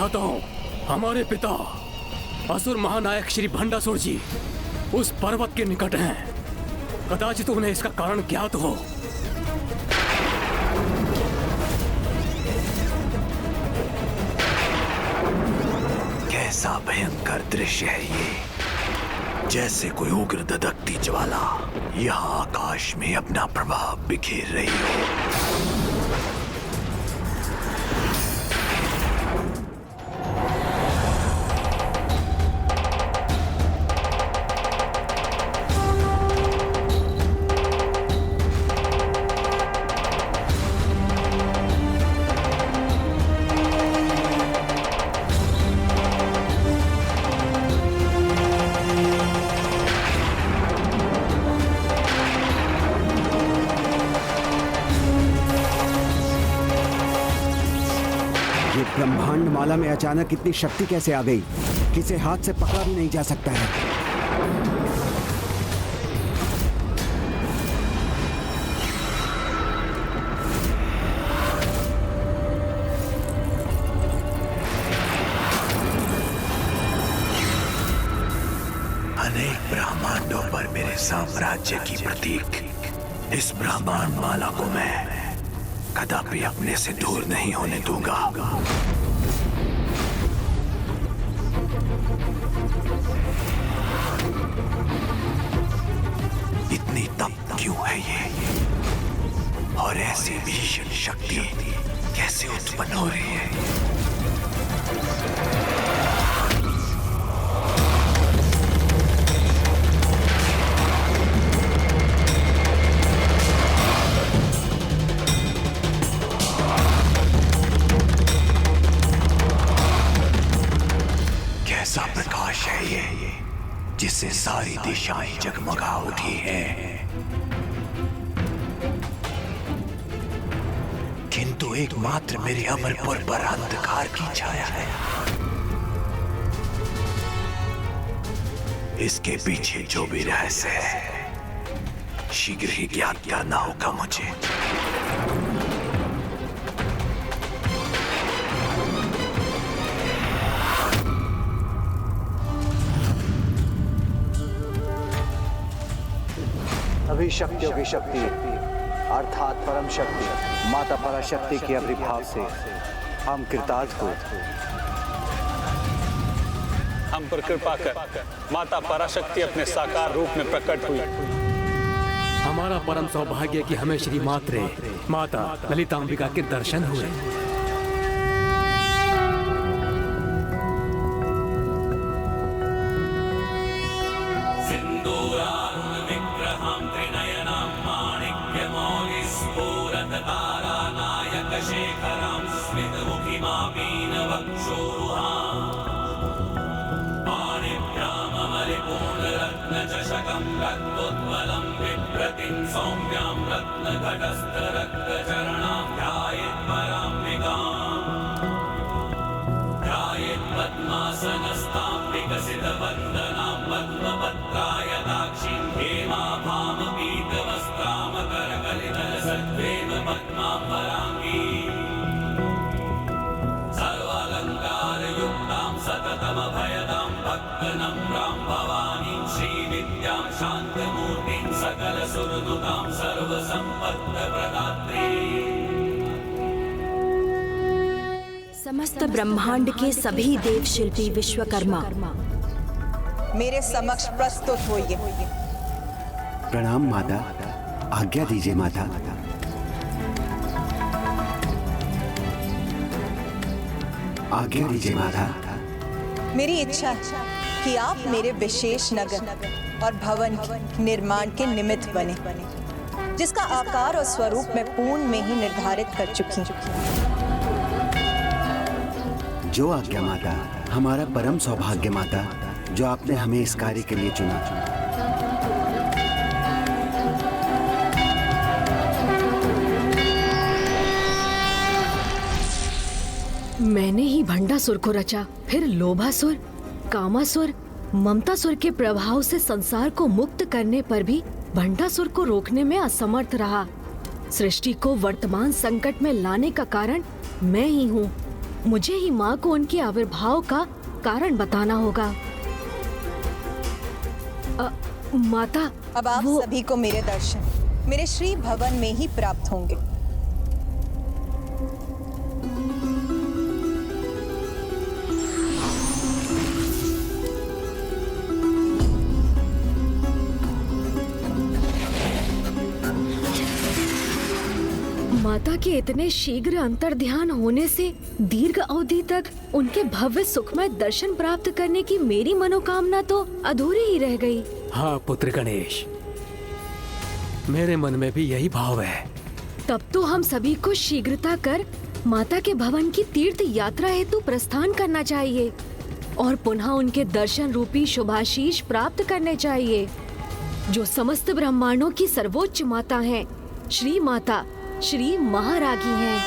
चाहता हूँ, हमारे पिता असुर महानायक श्री भंडासुर जी उस पर्वत के निकट हैं। कदाचित उन्हें इसका कारण ज्ञात हो। कैसा भयंकर दृश्य है ये, जैसे कोई उग्र दधकती ज्वाला यहाँ आकाश में अपना प्रभाव बिखेर रही हो। ब्रह्मांड माला में अचानक इतनी शक्ति कैसे आ गई? किसे हाथ से पकड़ा भी नहीं जा सकता है। अनेक ब्रह्मांडों पर मेरे साम्राज्य की प्रतीक इस ब्रह्मांड माला को मैं कदापि अपने से दूर नहीं होने दूंगा। इतनी तप क्यों है ये, और ऐसी भीषण शक्ति कैसे उत्पन्न हो रही है? कैसा प्रकाश है ये, जिससे सारी दिशाएं जगमगा उठी हैं। किंतु एकमात्र मेरे अमरपुर पर अंधकार की छाया है। इसके पीछे जो भी रहस्य है, शीघ्र ही ज्ञात करना होगा मुझे। सभी शक्तियों की शक्ति अर्थात परम शक्ति माता पराशक्ति के आविर्भाव से हम कृतार्थ हुए। हम पर कृपा कर माता पराशक्ति अपने साकार रूप में प्रकट हुई। हमारा परम सौभाग्य कि हमें श्री माता ललितांबिका के दर्शन हुए। शेखरां स्मितमुखिमापीन वक्षोरुहां पाणिभ्याममलिपूर्णरत्नचषकं रत्नोत्पलं बिभ्रतिं सौम्यां रत्नघटस्थरक्तचरणां ध्यायेत्पद्मासनस्तां विकसितवन्दनां पद्मपत्रायताक्षीं हेमाभामपीतवस्त्रामकरकलितलसद्वेव पद्माम्बराङ्गी सर्वालङ्कारयुक्तां सततमभयदां भक्तनम्रां भवानीं श्रीविद्यां शान्तमूर्तिं सकलसुरनुतां सर्वसम्पत्प्रदात्रीं। समस्त ब्रह्मांड के सभी देव शिल्पी विश्वकर्मा मेरे समक्ष प्रस्तुत होइए। प्रणाम माता, आज्ञा दीजिए माता। आज्ञा दीजिए माता। मेरी इच्छा कि आप मेरे विशेष नगर और भवन के निर्माण के निमित्त बने, जिसका आकार और स्वरूप मैं पूर्ण में ही निर्धारित कर चुकी हूँ। जो आज्ञा माता, हमारा परम सौभाग्य माता, जो आपने हमें इस कार्य के लिए चुना। मैंने ही भंडासुर को रचा, फिर लोभासुर, कामासुर, ममतासुर के प्रभाव से संसार को मुक्त करने पर भी भंडासुर को रोकने में असमर्थ रहा। सृष्टि को वर्तमान संकट में लाने का कारण मैं ही हूँ। मुझे ही माँ को उनके आविर्भाव का कारण बताना होगा। माता, अब आप सभी को मेरे दर्शन मेरे श्री भवन में ही प्राप्त होंगे। माता के इतने शीघ्र अंतर्ध्यान होने से दीर्घ अवधि तक उनके भव्य सुखमय दर्शन प्राप्त करने की मेरी मनोकामना तो अधूरी ही रह गई। हाँ पुत्र गणेश, मेरे मन में भी यही भाव है। तब तो हम सभी को शीघ्रता कर माता के भवन की तीर्थ यात्रा हेतु प्रस्थान करना चाहिए और पुनः उनके दर्शन रूपी शुभाशीष प्राप्त करने चाहिए, जो समस्त ब्रह्मांडों की सर्वोच्च माता हैं, श्री माता श्री महारागी हैं।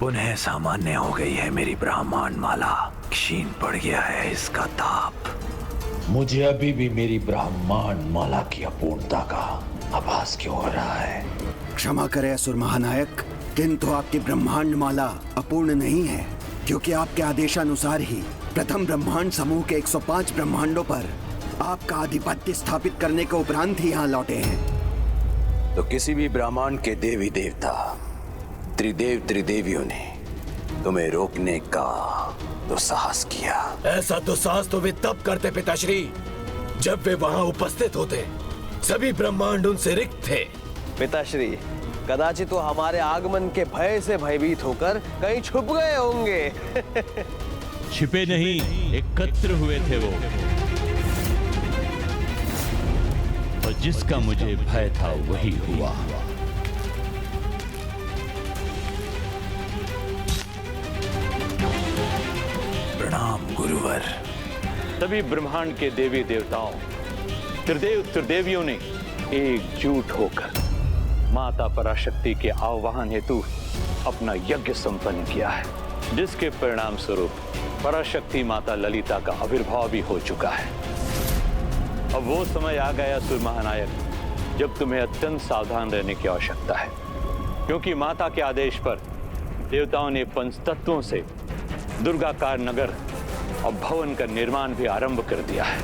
पुनः सामान्य हो गई है मेरी ब्राह्मण माला, क्षीण पड़ गया है इसका ताप। मुझे अभी भी मेरी ब्राह्मण माला की अपूर्णता का आभास क्यों हो रहा है? क्षमा करें असुर महानायक, किंतु आपकी ब्रह्मांड माला अपूर्ण नहीं है, क्योंकि आपके आदेशानुसार ही प्रथम ब्रह्मांड समूह के 105 ब्रह्मांडों पर आपका आधिपत्य स्थापित करने के उपरांत ही यहाँ लौटे हैं। तो किसी भी ब्रह्मांड के देवी देवता त्रिदेव त्रिदेवियों ने तुम्हें रोकने का दुस्साहस किया। ऐसा दुस्साहस तो वे तब करते पिताश्री जब वे वहाँ उपस्थित होते। सभी ब्रह्मांड उनसे रिक्त थे। पिताश्री, कदाचित वो हमारे आगमन के भय से भयभीत होकर कहीं छुप गए होंगे। छिपे नहीं, एकत्र हुए थे वो, और जिसका मुझे भय था वही हुआ। प्रणाम गुरुवर। सभी ब्रह्मांड के देवी देवताओं, त्रिदेव त्रिदेवियों ने एकजुट होकर माता पराशक्ति के आह्वान हेतु अपना यज्ञ संपन्न किया है, जिसके परिणाम स्वरूप पराशक्ति माता ललिता का आविर्भाव भी हो चुका है। अब वो समय आ गया असुर महानायक, जब तुम्हें अत्यंत सावधान रहने की आवश्यकता है, क्योंकि माता के आदेश पर देवताओं ने पंचतत्वों से दुर्गाकार नगर और भवन का निर्माण भी आरंभ कर दिया है।